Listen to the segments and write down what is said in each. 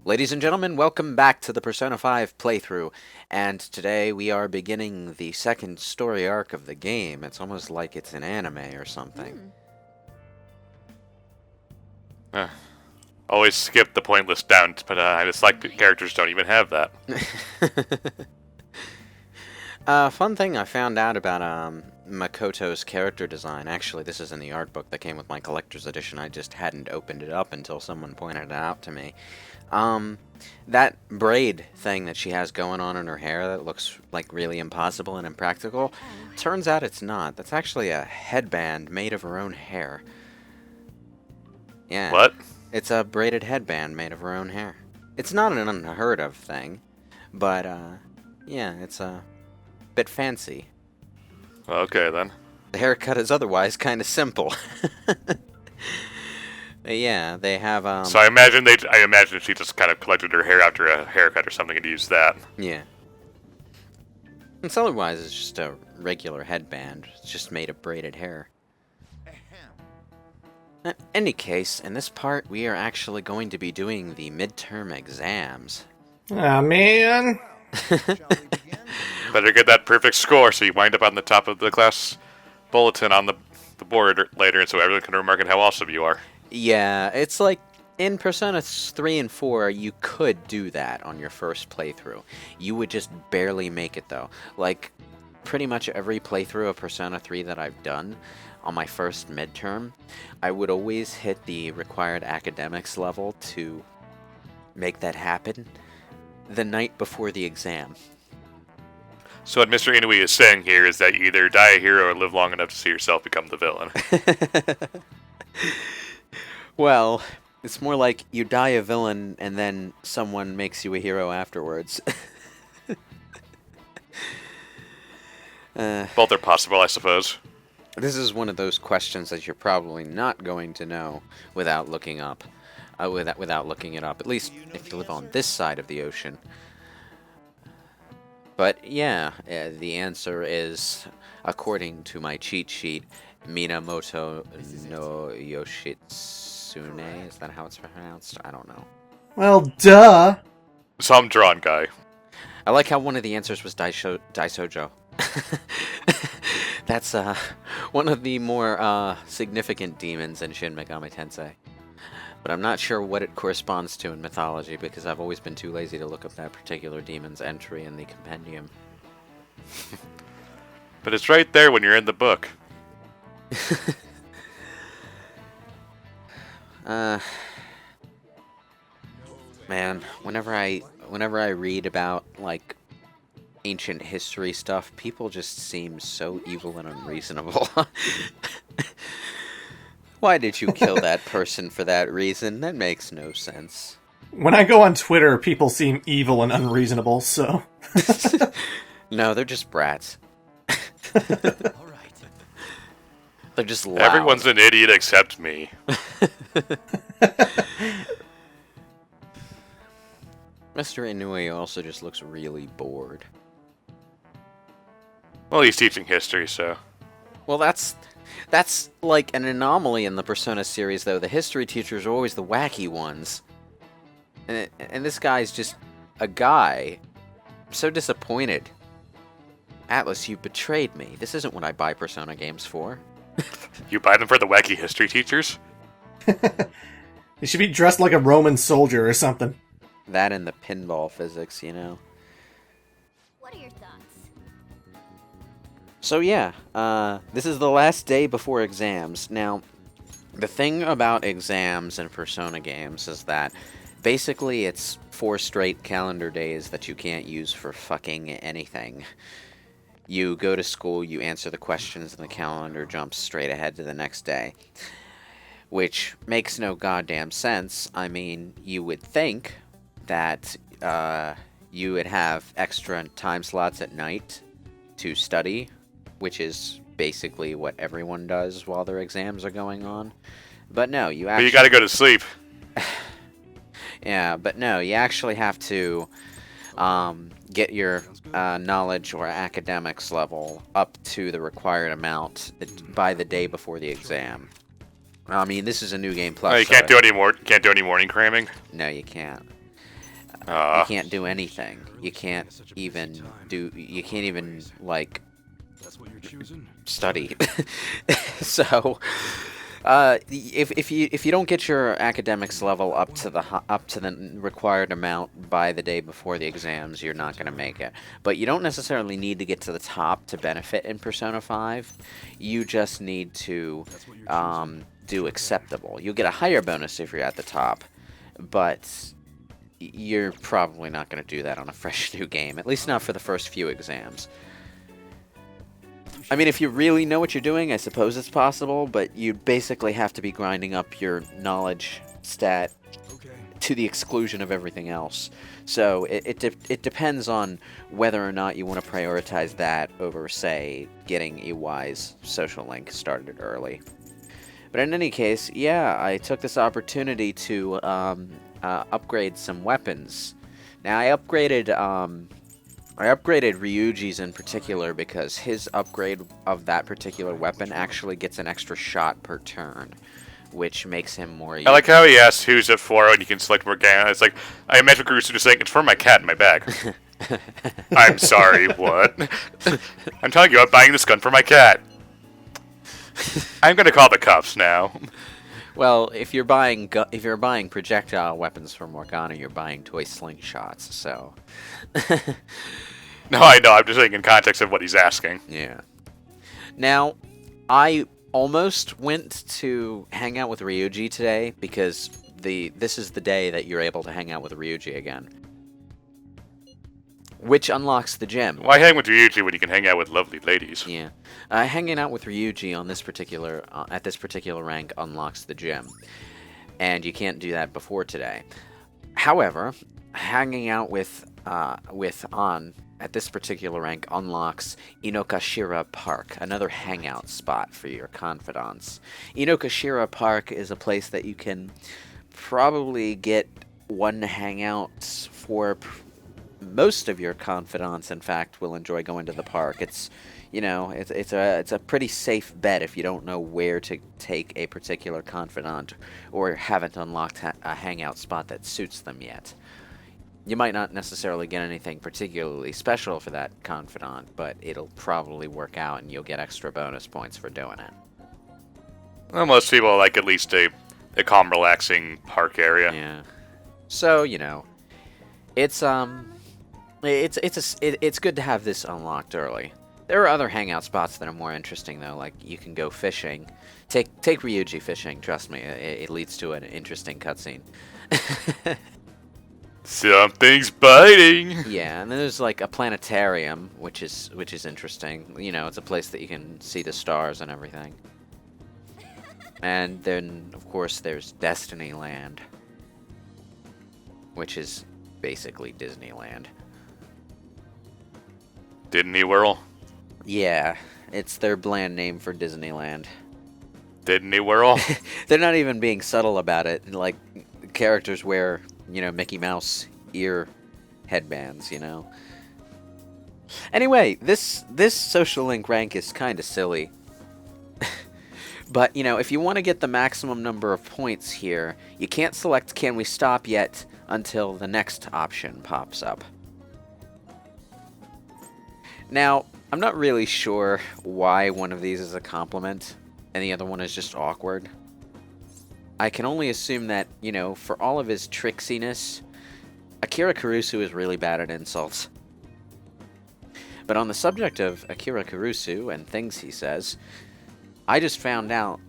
Ladies and gentlemen, welcome back to the Persona 5 playthrough, and today we are beginning the second story arc of the game. It's almost like it's an anime or something. Uh, Always skip the pointless down, but I just like the characters don't even have that. Fun thing I found out about Makoto's character design. Actually, this is in the art book that came with my collector's edition. I just hadn't opened it up until someone pointed it out to me. That braid thing that she has going on in her hair that looks like really impossible and impractical, turns out it's not. That's actually a headband made of her own hair. Yeah. What? It's a braided headband made of her own hair. It's not an unheard of thing, but, yeah, it's a bit fancy. Okay then. The haircut is otherwise kind of simple. Yeah, they have, So I imagine she just kind of collected her hair after a haircut or something and used that. Yeah. It's otherwise it's just a regular headband. It's just made of braided hair. In any case, in this part, we are actually going to be doing the midterm exams. Ah, man. Better get that perfect score so you wind up on the top of the class bulletin on the board later, and so everyone can remark on how awesome you are. Yeah, it's like in Persona 3 and 4, you could do that on your first playthrough. You would just barely make it, though. Like, pretty much every playthrough of Persona 3 that I've done on my first midterm, I would always hit the required academics level to make that happen the night before the exam. So what Mr. Inui is saying here is that you either die a hero or live long enough to see yourself become the villain. Well, it's more like you die a villain and then someone makes you a hero afterwards. Both are possible, I suppose. This is one of those questions that you're probably not going to know without looking up. Without looking it up, at least if you live on this side of the ocean. But yeah, the answer is, according to my cheat sheet, Minamoto no Yoshitsune. Is that how it's pronounced? I don't know. Well, duh. Some drawn guy. I like how one of the answers was Daisojo. That's one of the more significant demons in Shin Megami Tensei. But I'm not sure what it corresponds to in mythology because I've always been too lazy to look up that particular demon's entry in the compendium. But it's right there when you're in the book. Man, whenever I read about like ancient history stuff, people just seem so evil and unreasonable. Why did you kill that person for that reason? That makes no sense. When I go on Twitter, people seem evil and unreasonable, so... No, they're just brats. They're just loud. Everyone's an idiot except me. Mr. Inui also just looks really bored. Well, he's teaching history, so... Well, that's like an anomaly in the Persona series, though. The history teachers are always the wacky ones. And this guy's just a guy. I'm so disappointed. Atlas, you betrayed me. This isn't what I buy Persona games for. You buy them for the wacky history teachers? He should be dressed like a Roman soldier or something. That and the pinball physics, you know. What are your thoughts? So yeah, this is the last day before exams. Now, the thing about exams in Persona games is that basically it's 4 straight calendar days that you can't use for fucking anything. You go to school, you answer the questions, and the calendar jumps straight ahead to the next day. Which makes no goddamn sense. I mean, you would think that you would have extra time slots at night to study, which is basically what everyone does while their exams are going on. But no, you actually... But you gotta go to sleep. Yeah, but no, you actually have to get your knowledge or academics level up to the required amount by the day before the exam. I mean, this is a new game plus. Oh, you can't do any more. Can't do any morning cramming. No, you can't. You can't do anything. You can't even like study. So, if you don't get your academics level up to the required amount by the day before the exams, you're not going to make it. But you don't necessarily need to get to the top to benefit in Persona 5. You just need to do acceptable. You'll get a higher bonus if you're at the top, but you're probably not going to do that on a fresh new game, at least not for the first few exams. I mean, if you really know what you're doing, I suppose it's possible, but you basically have to be grinding up your knowledge stat to the exclusion of everything else. So it depends on whether or not you want to prioritize that over, say, getting EY's social link started early. But in any case, yeah, I took this opportunity to upgrade some weapons. Now, I upgraded Ryuji's in particular because his upgrade of that particular weapon actually gets an extra shot per turn, which makes him more useful. I like how he asks who's it for and you can select Morgana. It's like, I imagine Kurusu just saying, it's for my cat in my bag. I'm sorry, what? I'm telling you, I'm buying this gun for my cat. I'm gonna call the cops now. Well, if you're buying projectile weapons for Morgana, you're buying toy slingshots, so... No, I know. I'm just saying in context of what he's asking. Yeah. Now, I almost went to hang out with Ryuji today because this is the day that you're able to hang out with Ryuji again, which unlocks the gym. Why hang with Ryuji when you can hang out with lovely ladies? Yeah. Hanging out with Ryuji on this particular at this particular rank unlocks the gym, and you can't do that before today. However, hanging out with An at this particular rank unlocks Inokashira Park, another hangout spot for your confidants. Inokashira Park is a place that you can probably get one hangout for. Most of your confidants, in fact, will enjoy going to the park. It's a pretty safe bet if you don't know where to take a particular confidant or haven't unlocked a hangout spot that suits them yet. You might not necessarily get anything particularly special for that confidant, but it'll probably work out and you'll get extra bonus points for doing it. Well, most people like at least a calm, relaxing park area. Yeah. So, it's good to have this unlocked early. There are other hangout spots that are more interesting, though, like you can go fishing. Take Ryuji fishing, trust me, it leads to an interesting cutscene. Something's biting! Yeah, and then there's like a planetarium, which is interesting. It's a place that you can see the stars and everything. And then, of course, there's Destiny Land, which is basically Disneyland. Disney Whirl? Yeah, it's their bland name for Disneyland. Disney Whirl? They're not even being subtle about it. Like, characters wear, Mickey Mouse ear headbands, Anyway, this social link rank is kind of silly. But, if you want to get the maximum number of points here, you can't select Can We Stop yet until the next option pops up. Now, I'm not really sure why one of these is a compliment and the other one is just awkward. I can only assume that, for all of his tricksiness, Akira Kurusu is really bad at insults. But on the subject of Akira Kurusu and things he says, I just found out,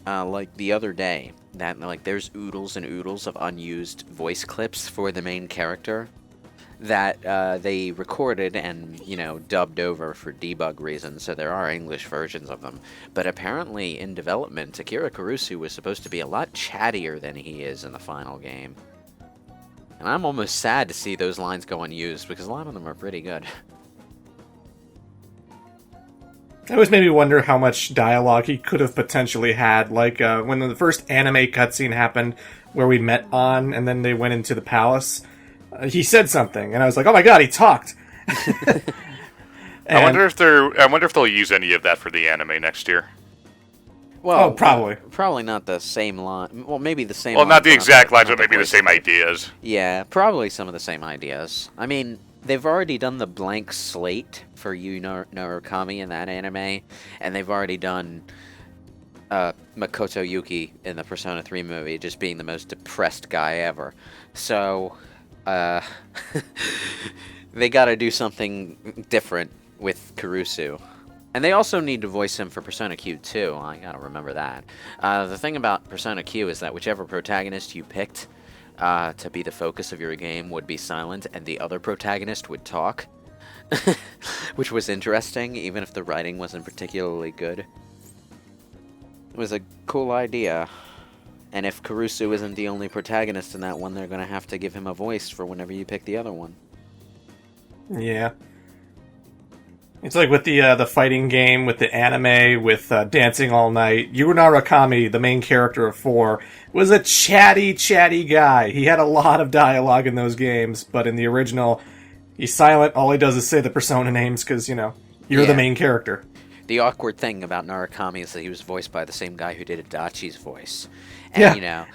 the other day, that, there's oodles and oodles of unused voice clips for the main character that they recorded and, dubbed over for debug reasons, so there are English versions of them. But apparently, in development, Akira Kurusu was supposed to be a lot chattier than he is in the final game. And I'm almost sad to see those lines go unused, because a lot of them are pretty good. It always made me wonder how much dialogue he could have potentially had. Like, when the first anime cutscene happened, where we met An, and then they went into the palace, he said something, and I was like, oh my god, he talked! I wonder if they'll use any of that for the anime next year. Well, probably. Probably not the same line. Well, maybe the same Well, line, not the but exact lines, not but maybe the voice. same ideas. Yeah, probably some of the same ideas. I mean, they've already done the blank slate for Narukami in that anime, and they've already done Makoto Yuki in the Persona 3 movie just being the most depressed guy ever. So, they gotta do something different with Kurusu. And they also need to voice him for Persona Q too. I gotta remember that. The thing about Persona Q is that whichever protagonist you picked to be the focus of your game would be silent, and the other protagonist would talk. Which was interesting, even if the writing wasn't particularly good. It was a cool idea. And if Kurusu isn't the only protagonist in that one, they're gonna have to give him a voice for whenever you pick the other one. Yeah. It's like with the fighting game, with the anime, with Dancing All Night. Narukami, the main character of 4, was a chatty guy. He had a lot of dialogue in those games, but in the original, he's silent. All he does is say the persona names because, you're the main character. The awkward thing about Narukami is that he was voiced by the same guy who did Adachi's voice. And,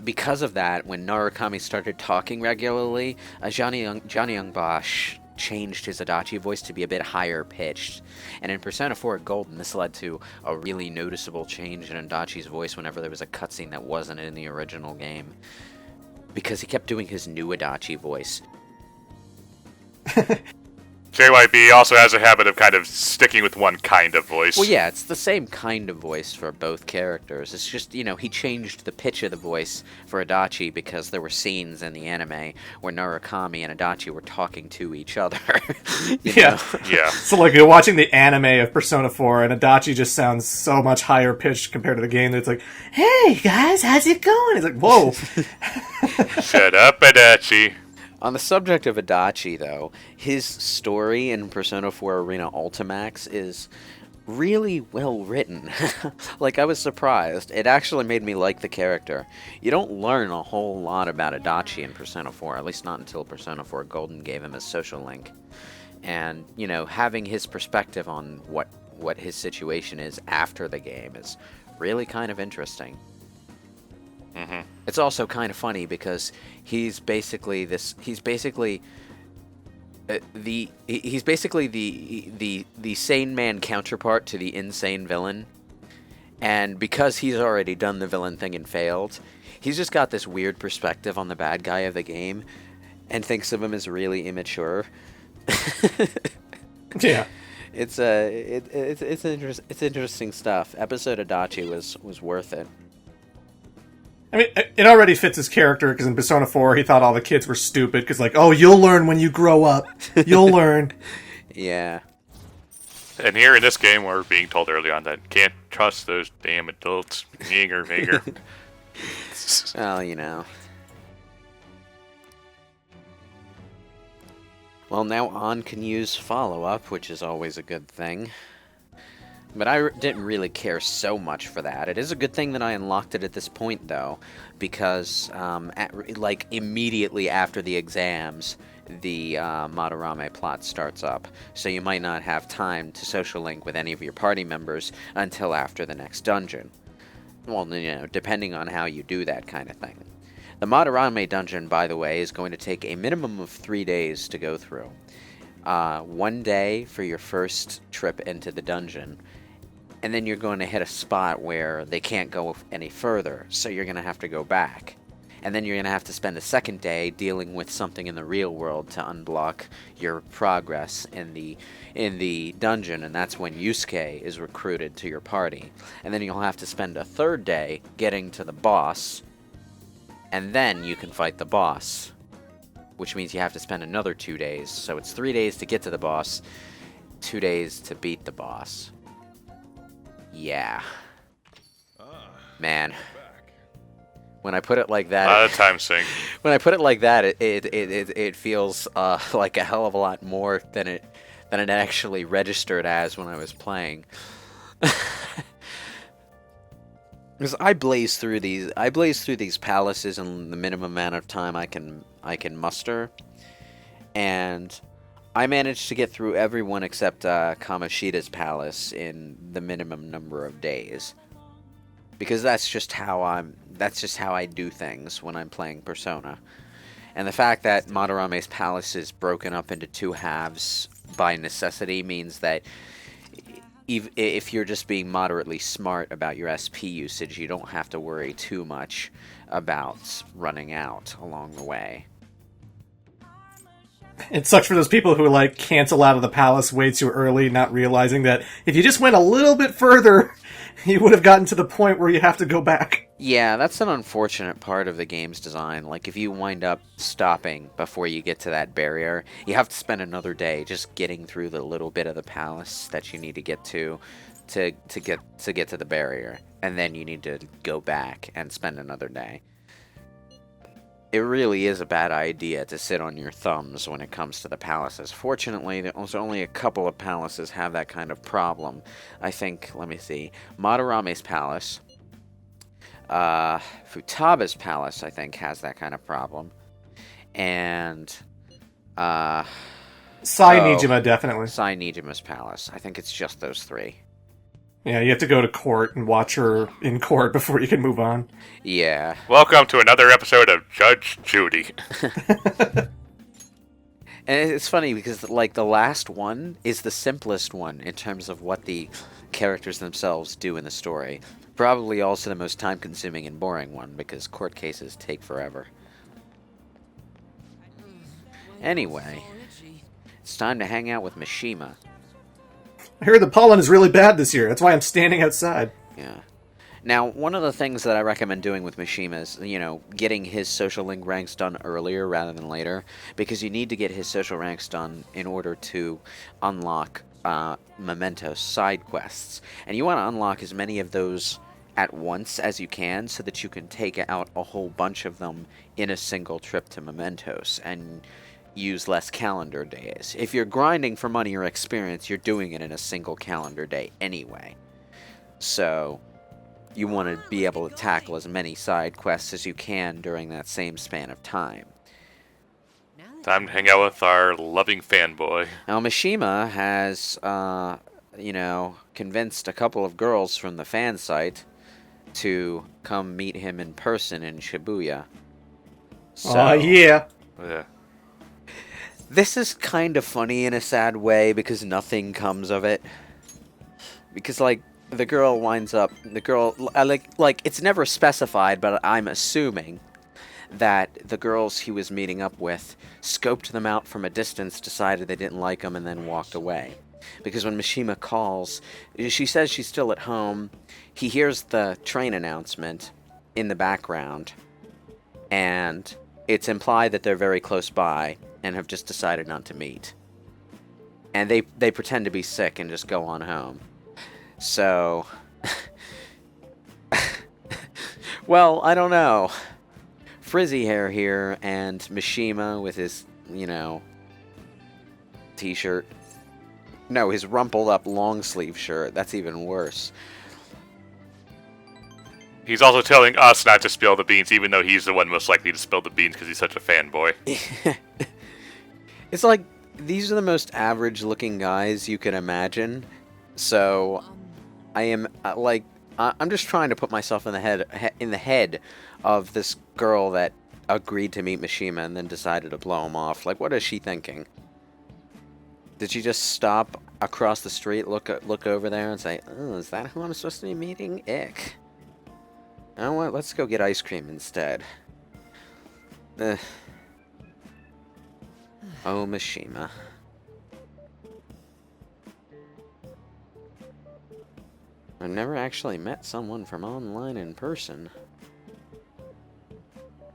because of that, when Narukami started talking regularly, Johnny Young Bosch changed his Adachi voice to be a bit higher pitched. And in Persona 4 Golden, this led to a really noticeable change in Adachi's voice whenever there was a cutscene that wasn't in the original game. Because he kept doing his new Adachi voice. JYB also has a habit of kind of sticking with one kind of voice. Well, yeah, it's the same kind of voice for both characters. It's just, he changed the pitch of the voice for Adachi because there were scenes in the anime where Narukami and Adachi were talking to each other. Yeah. So, like, you're watching the anime of Persona 4, and Adachi just sounds so much higher pitched compared to the game that it's like, hey, guys, how's it going? It's like, whoa. Shut up, Adachi. On the subject of Adachi, though, his story in Persona 4 Arena Ultimax is really well written. Like, I was surprised. It actually made me like the character. You don't learn a whole lot about Adachi in Persona 4, at least not until Persona 4 Golden gave him his social link. And, having his perspective on what his situation is after the game is really kind of interesting. Mm-hmm. It's also kind of funny because he's basically the sane man counterpart to the insane villain, and because he's already done the villain thing and failed, he's just got this weird perspective on the bad guy of the game, and thinks of him as really immature. Yeah, it's interesting stuff. Episode Adachi was worth it. I mean, it already fits his character, because in Persona 4, he thought all the kids were stupid, because you'll learn when you grow up. You'll learn. Yeah. And here in this game, we're being told early on that can't trust those damn adults. Meager. Well, Well, now An can use follow-up, which is always a good thing. But I didn't really care so much for that. It is a good thing that I unlocked it at this point, though, because, immediately after the exams, the Madarame plot starts up. So you might not have time to social link with any of your party members until after the next dungeon. Well, depending on how you do that kind of thing. The Madarame dungeon, by the way, is going to take a minimum of 3 days to go through. 1 day for your first trip into the dungeon, and then you're going to hit a spot where they can't go any further, so you're going to have to go back. And then you're going to have to spend the second day dealing with something in the real world to unblock your progress in the dungeon, and that's when Yusuke is recruited to your party. And then you'll have to spend a third day getting to the boss, and then you can fight the boss, which means you have to spend another 2 days. So it's 3 days to get to the boss, 2 days to beat the boss. Yeah. Man. When I put it like that, A lot of time sink. When I put it like that, it feels like a hell of a lot more than it actually registered as when I was playing. Because I blaze through these palaces in the minimum amount of time I can muster, and I managed to get through everyone except Kamoshida's palace in the minimum number of days. because that's just how I do things when I'm playing Persona. And the fact that Madarame's palace is broken up into two halves by necessity means that if you're just being moderately smart about your SP usage, you don't have to worry too much about running out along the way. It sucks for those people who, like, cancel out of the palace way too early, not realizing that if you just went a little bit further, you would have gotten to the point where you have to go back. Yeah, that's an unfortunate part of the game's design. Like, if you wind up stopping before you get to that barrier, you have to spend another day just getting through the little bit of the palace that you need to get to get to the barrier, and then you need to go back and spend another day. It really is a bad idea to sit on your thumbs when it comes to the palaces. Fortunately, there's only a couple of palaces have that kind of problem. I think, let me see, Madarame's palace, Futaba's palace, I think, has that kind of problem, and Nijima, definitely. Sai Nijima's palace. I think it's just those three. Yeah, you have to go to court and watch her in court before you can move on. Yeah. Welcome to another episode of Judge Judy. And it's funny because, like, the last one is the simplest one in terms of what the characters themselves do in the story. Probably also the most time-consuming and boring one, because court cases take forever. Anyway, it's time to hang out with Mishima. I heard the pollen is really bad this year. That's why I'm standing outside. Yeah. Now, one of the things that I recommend doing with Mishima is, getting his social link ranks done earlier rather than later, because you need to get his social ranks done in order to unlock Memento side quests. And you want to unlock as many of those at once as you can so that you can take out a whole bunch of them in a single trip to Mementos and use less calendar days. If you're grinding for money or experience, you're doing it in a single calendar day anyway. So you want to be able to tackle as many side quests as you can during that same span of time. Time to hang out with our loving fanboy. Now, Mishima has, convinced a couple of girls from the fan site to come meet him in person in Shibuya. So, yeah. Yeah. This is kind of funny in a sad way because nothing comes of it. Because, the girl winds up... it's never specified, but I'm assuming that the girls he was meeting up with scoped them out from a distance, decided they didn't like them, and then walked away. Because when Mishima calls, she says she's still at home. He hears the train announcement in the background, and it's implied that they're very close by and have just decided not to meet. And they pretend to be sick and just go on home. So... well, I don't know. Frizzy hair here, and Mishima with his, t-shirt. No, his rumpled up long sleeve shirt. That's even worse. He's also telling us not to spill the beans, even though he's the one most likely to spill the beans because he's such a fanboy. It's like, these are the most average-looking guys you can imagine. So, I am, I'm just trying to put myself in the head of this girl that agreed to meet Mishima and then decided to blow him off. Like, what is she thinking? Did she just stop across the street, look over there, and say, "Oh, is that who I'm supposed to be meeting? Ick. You know what? Let's go get ice cream instead." Oh, Mishima. I've never actually met someone from online in person.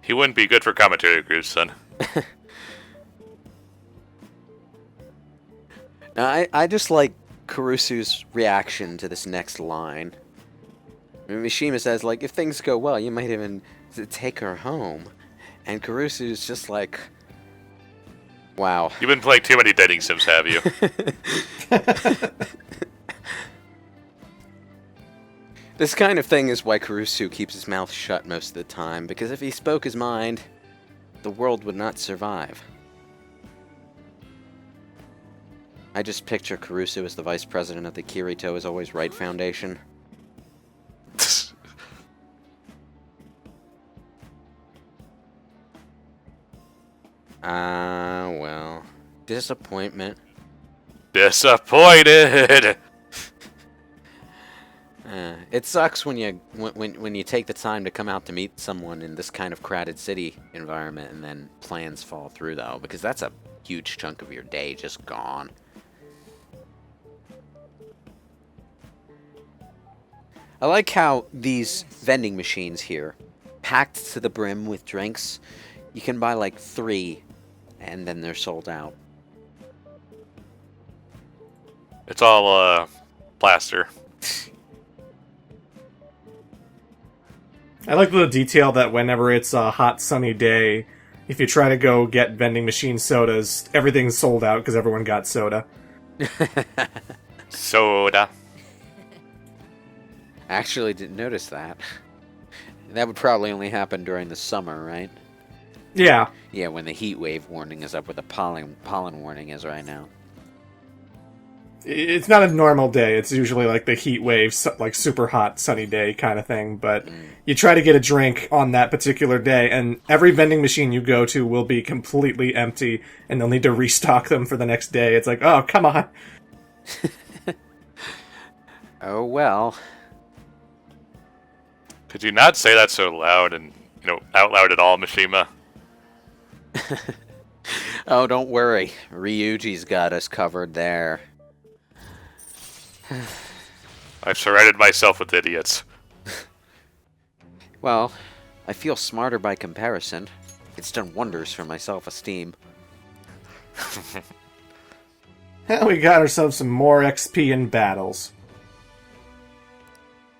He wouldn't be good for commentary groups, son. Now, I just like Kurusu's reaction to this next line. I mean, Mishima says, if things go well, you might even take her home. And Kurusu's just like, wow. You've been playing too many dating sims, have you? This kind of thing is why Kurusu keeps his mouth shut most of the time, because if he spoke his mind, the world would not survive. I just picture Kurusu as the vice president of the Kirito is Always Right Foundation. Well, disappointment. Disappointed! It sucks when you take the time to come out to meet someone in this kind of crowded city environment and then plans fall through, though, because that's a huge chunk of your day just gone. I like how these vending machines here, packed to the brim with drinks, you can buy like 3 and then they're sold out. It's all, plaster. I like the detail that whenever it's a hot, sunny day, if you try to go get vending machine sodas, everything's sold out because everyone got soda. Soda. I actually didn't notice that. That would probably only happen during the summer, right? Yeah. Yeah, when the heat wave warning is up, where the pollen warning is right now. It's not a normal day. It's usually like the heat wave, like super hot, sunny day kind of thing. But you try to get a drink on that particular day, and every vending machine you go to will be completely empty, and they'll need to restock them for the next day. It's like, oh, come on. Oh, well. Could you not say that so loud and, out loud at all, Mishima? Oh, don't worry. Ryuji's got us covered there. I've surrounded myself with idiots. Well, I feel smarter by comparison. It's done wonders for my self-esteem. Well, we got ourselves some more XP in battles.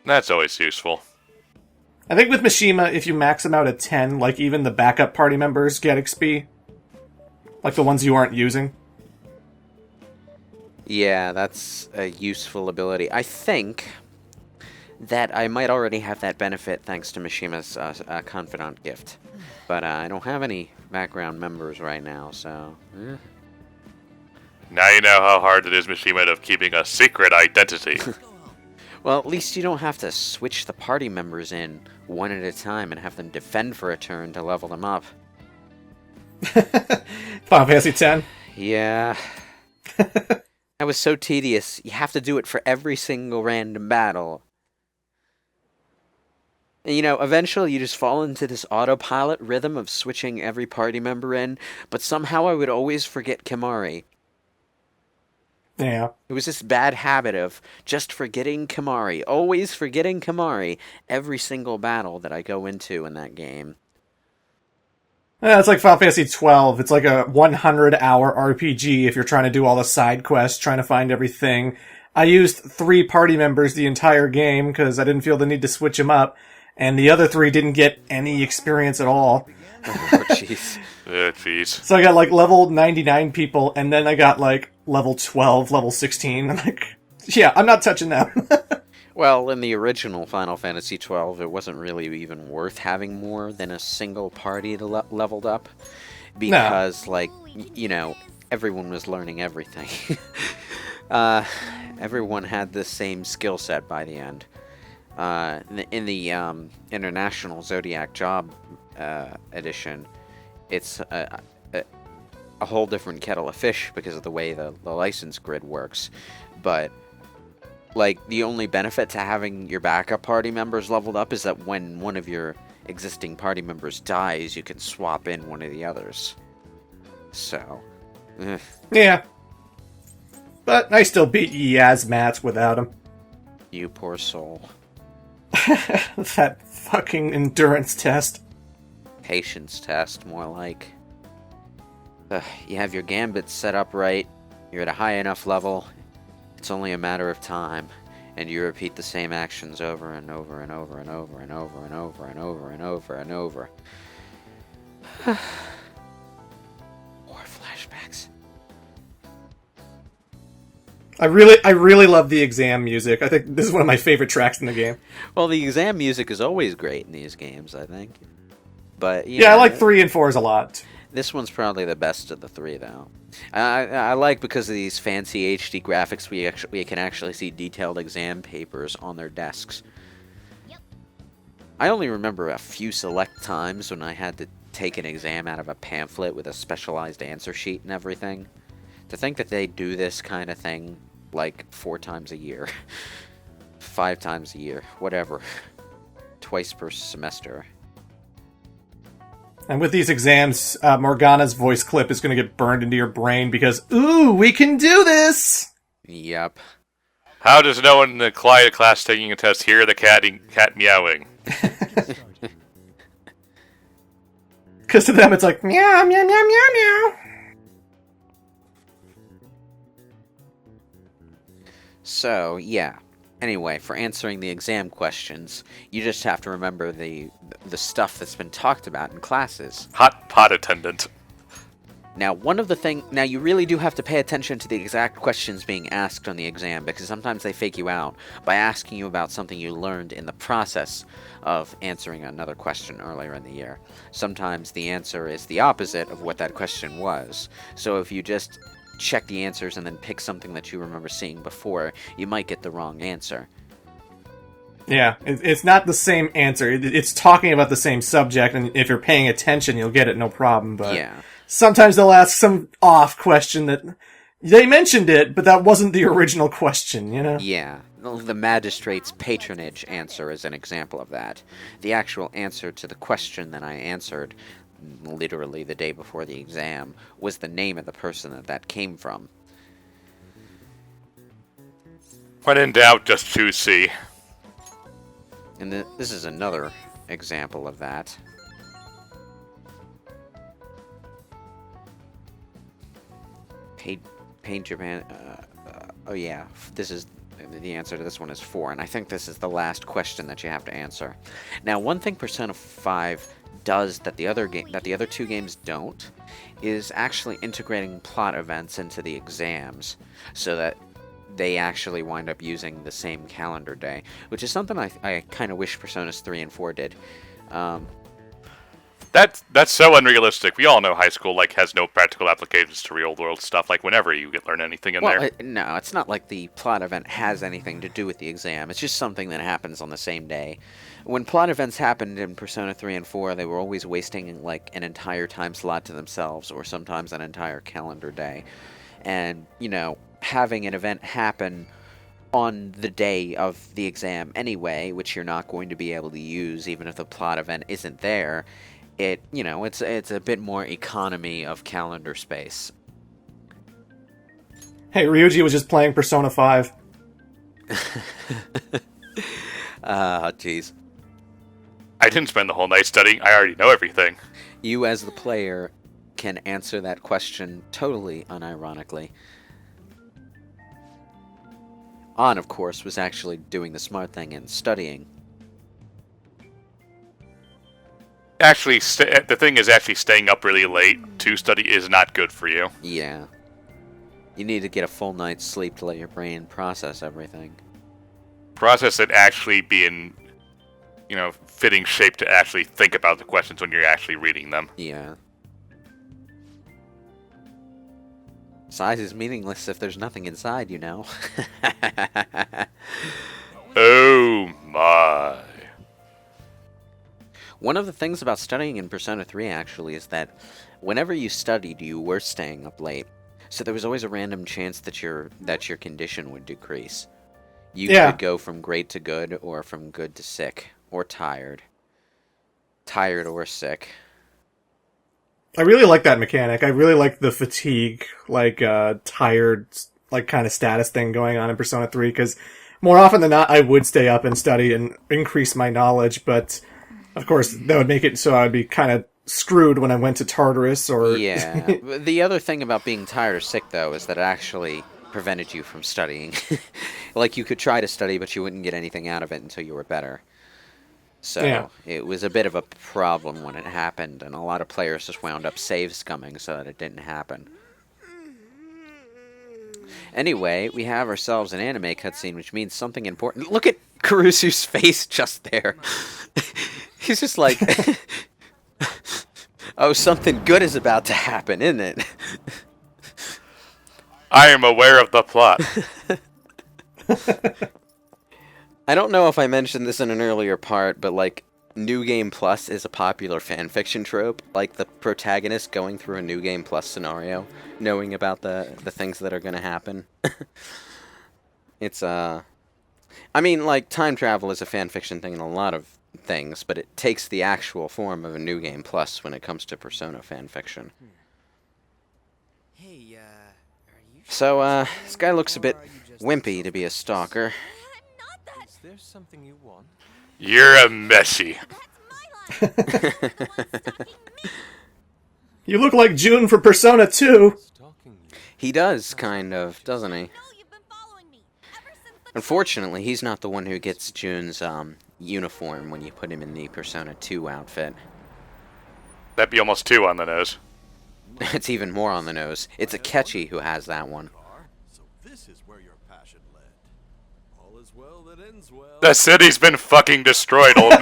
That's always useful. I think with Mishima, if you max them out at 10, like even the backup party members get XP. Like the ones you aren't using. Yeah, that's a useful ability. I think that I might already have that benefit thanks to Mishima's confidant gift. But I don't have any background members right now, so... Now you know how hard it is, Mishima, of keeping a secret identity. Well, at least you don't have to switch the party members in one at a time and have them defend for a turn to level them up. Final Fantasy X? Yeah. That was so tedious. You have to do it for every single random battle. And, eventually you just fall into this autopilot rhythm of switching every party member in, but somehow I would always forget Kimari. Yeah. It was this bad habit of just forgetting Kimari, always forgetting Kimari, every single battle that I go into in that game. Yeah, it's like Final Fantasy XII. It's like a 100-hour RPG if you're trying to do all the side quests, trying to find everything. I used 3 party members the entire game because I didn't feel the need to switch them up, and the other 3 didn't get any experience at all. Oh, jeez. Jeez. So I got like level 99 people, and then I got like level 12, level 16. I'm like, yeah, I'm not touching them. Well, in the original Final Fantasy XII, it wasn't really even worth having more than a single party to leveled up. Because, everyone was learning everything. Everyone had the same skill set by the end. In the International Zodiac Job edition, it's a whole different kettle of fish because of the way the license grid works. But... the only benefit to having your backup party members leveled up is that when one of your existing party members dies, you can swap in one of the others. So, Yeah. But I still beat Yasmat without him. You poor soul. That fucking endurance test. Patience test, more like. You have your gambits set up right, you're at a high enough level, it's only a matter of time, and you repeat the same actions over and over and over and over and over and over and over and over and over. More flashbacks. I really love the exam music. I think this is one of my favorite tracks in the game. Well, the exam music is always great in these games, I think. But yeah, I like 3 and 4s a lot. This one's probably the best of the 3, though. I like because of these fancy HD graphics, we can actually see detailed exam papers on their desks. Yep. I only remember a few select times when I had to take an exam out of a pamphlet with a specialized answer sheet and everything. To think that they do this kind of thing, like, 4 times a year. 5 times a year. Whatever. Twice per semester. And with these exams, Morgana's voice clip is going to get burned into your brain because, ooh, we can do this! Yep. How does no one in the class taking a test hear the cat meowing? Because to them it's like, meow, meow, meow, meow, meow. So, yeah. Anyway, for answering the exam questions, you just have to remember the stuff that's been talked about in classes. Hot pot attendant. Now, now you really do have to pay attention to the exact questions being asked on the exam, because sometimes they fake you out by asking you about something you learned in the process of answering another question earlier in the year. Sometimes the answer is the opposite of what that question was. So if you just check the answers and then pick something that you remember seeing before, you might get the wrong answer. Yeah, it's not the same answer. It's talking about the same subject, and if you're paying attention, you'll get it no problem, but yeah. Sometimes they'll ask some off question that they mentioned it, but that wasn't the original question, you know? Yeah. The magistrate's patronage answer is an example of that. The actual answer to the question that I answered, literally the day before the exam, was the name of the person that came from. When in doubt, just choose C. And this is another example of that. Paint Japan. Oh yeah, this is the answer to this one is 4, and I think this is the last question that you have to answer. Now, one thing Persona 5 does that the other 2 games don't is actually integrating plot events into the exams, so that they actually wind up using the same calendar day, which is something I kind of wish Personas 3 and 4 did. That's so unrealistic. We all know high school has no practical applications to real world stuff. Whenever you learn anything in there. No, it's not like the plot event has anything to do with the exam. It's just something that happens on the same day. When plot events happened in Persona 3 and 4, they were always wasting an entire time slot to themselves, or sometimes an entire calendar day. And having an event happen on the day of the exam anyway, which you're not going to be able to use even if the plot event isn't there. It's a bit more economy of calendar space. Hey, Ryuji was just playing Persona 5. Jeez. I didn't spend the whole night studying. I already know everything. You, as the player, can answer that question totally unironically. An, of course, was actually doing the smart thing and studying. Actually, the thing is actually staying up really late to study is not good for you. Yeah. You need to get a full night's sleep to let your brain process everything. Process it actually be in, fitting shape to actually think about the questions when you're actually reading them. Yeah. Size is meaningless if there's nothing inside, Oh my. One of the things about studying in Persona 3, actually, is that whenever you studied, you were staying up late. So there was always a random chance that your condition would decrease. You could go from great to good, or from good to sick, or tired. Tired or sick. I really like that mechanic. I really like the fatigue, tired, kind of status thing going on in Persona 3, because more often than not, I would stay up and study and increase my knowledge, but of course, that would make it so I would be kind of screwed when I went to Tartarus, or... Yeah. The other thing about being tired or sick, though, is that it actually prevented you from studying. You could try to study, but you wouldn't get anything out of it until you were better. So, It was a bit of a problem when it happened, and a lot of players just wound up save scumming so that it didn't happen. Anyway, we have ourselves an anime cutscene, which means something important. Look at Kurusu's face just there. He's just like... Oh, something good is about to happen, isn't it? I am aware of the plot. I don't know if I mentioned this in an earlier part, but New Game Plus is a popular fanfiction trope, like the protagonist going through a New Game Plus scenario, knowing about the things that are going to happen. It's, I mean, like, time travel is a fanfiction thing in a lot of things, but it takes the actual form of a New Game Plus when it comes to Persona fanfiction. Hey, are you So, this guy looks a bit wimpy to be a stalker. Not that. Is there something you want? You're a messy. That's my line. You're the one stalking me. You look like June for Persona 2. Stalking you. He does, kind of, doesn't he? No, you've been following me ever since the. Unfortunately, he's not the one who gets June's, uniform when you put him in the Persona 2 outfit. That'd be almost 2 on the nose. It's even more on the nose. It's Akechi who has that one. So this is where your passion led. All is well that ends well. The city's been fucking destroyed, old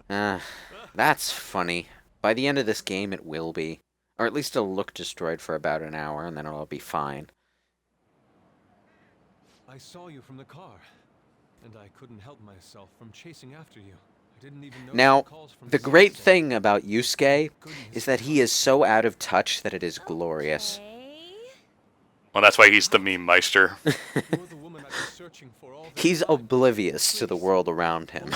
man. That's funny. By the end of this game, it will be. Or at least it'll look destroyed for about an hour, and then it'll be fine. I saw you from the car, and I couldn't help myself from chasing after you. I didn't even know Now, calls from the great Sensei. thing about Yusuke is that he is so out of touch that it is glorious. Okay. Well, that's why he's the meme meister. You're the woman I've been searching for all this He's time. oblivious to the world around him.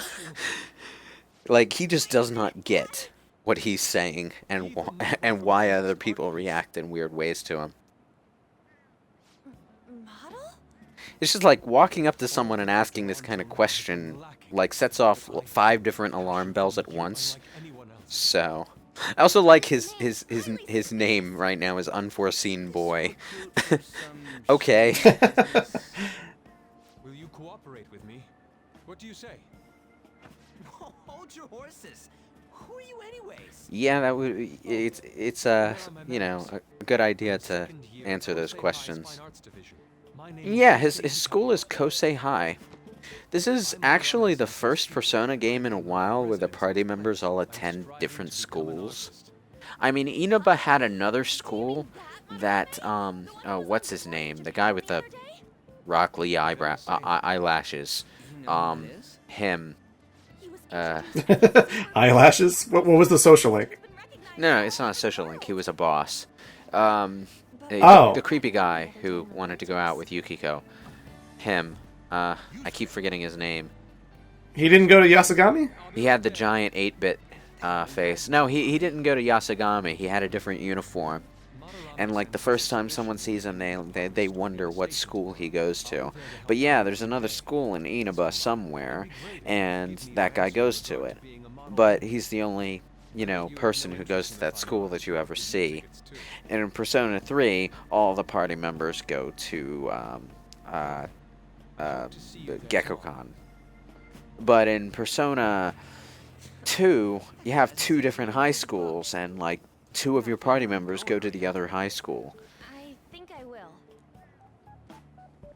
Like, he just does not get what he's saying and why other people react in weird ways to him. Model? It's just like walking up to someone and asking this kind of question, like, sets off 5 different alarm bells at once. Like anyone else. So, I also like his name right now is Unforeseen Boy. Okay. Will you cooperate with me? What do you say? Hold your horses. Who are you anyways? Yeah, that would it's you know, a good idea to answer those questions. Yeah, his school is Kosei High. This is actually the first Persona game in a while where the party members all attend different schools. I mean, Inaba had another school that, what's his name? The guy with the rockly eyelashes. You know who it is? Him. He was Eyelashes? What was the social link? No, it's not a social link. He was a boss. Oh. The creepy guy who wanted to go out with Yukiko. Him. I keep forgetting his name. He didn't go to Yasugami? He had the giant 8-bit face. No, he didn't go to Yasugami. He had a different uniform. And, like, the first time someone sees him, they wonder what school he goes to. But yeah, there's another school in Inaba somewhere, and that guy goes to it. But he's the only, you know, person who goes to that school that you ever see. And in Persona 3, all the party members go to, Gekkoukan. But in Persona 2, you have 2 different high schools, and, like, 2 of your party members go to the other high school. I think I will.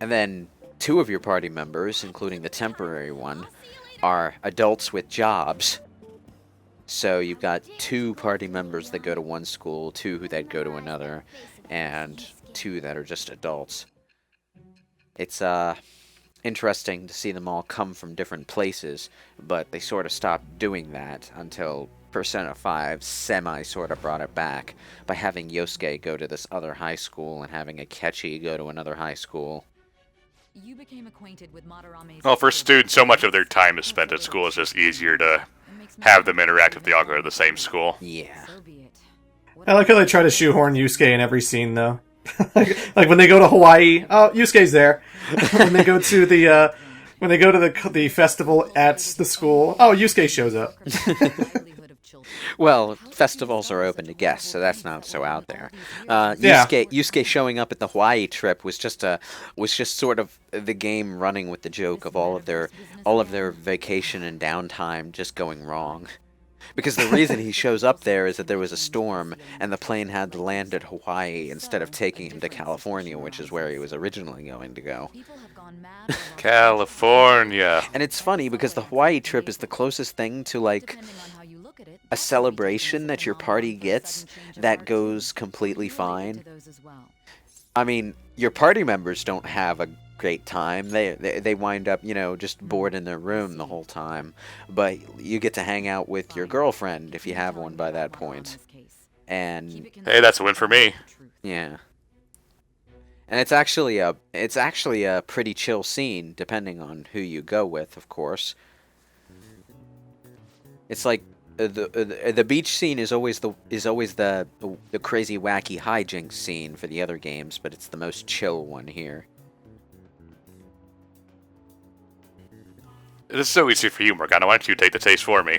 And then 2 of your party members, including the temporary one, are adults with jobs. So you've got 2 party members that go to one school, 2 that go to another, and 2 that are just adults. It's interesting to see them all come from different places, but they sort of stopped doing that until Persona 5 sort of brought it back by having Yosuke go to this other high school and having Akechi go to another high school. You became acquainted with Madarame's Well, for students, so much of their time is spent at school. It's just easier to have them interact if they all go to the same school. Yeah. So be it. I like how they try to shoehorn Yusuke in every scene, though. Like when they go to Hawaii, oh, Yusuke's there. When they go to the the festival at the school, oh, Yusuke shows up. Livelihood of children. Well, festivals are open to guests, so that's not so out there. Yeah. Yusuke showing up at the Hawaii trip was just sort of the game running with the joke of all of their vacation and downtime just going wrong. Because the reason he shows up there is that there was a storm and the plane had to land at Hawaii instead of taking him to California, which is where he was originally going to go. People have gone mad over California. And it's funny because the Hawaii trip is the closest thing to, like, depending on how you look at it. a celebration that your party gets that goes completely fine. I mean, your party members don't have great time. They wind up, you know, just bored in their room the whole time. But you get to hang out with your girlfriend if you have one by that point. And Hey, that's a win for me. yeah. And it's actually a pretty chill scene, depending on who you go with, of course. It's like the beach scene is always the crazy wacky hijinks scene for the other games, but it's the most chill one here. It is so easy for you, Morgana. Why don't you take the taste for me?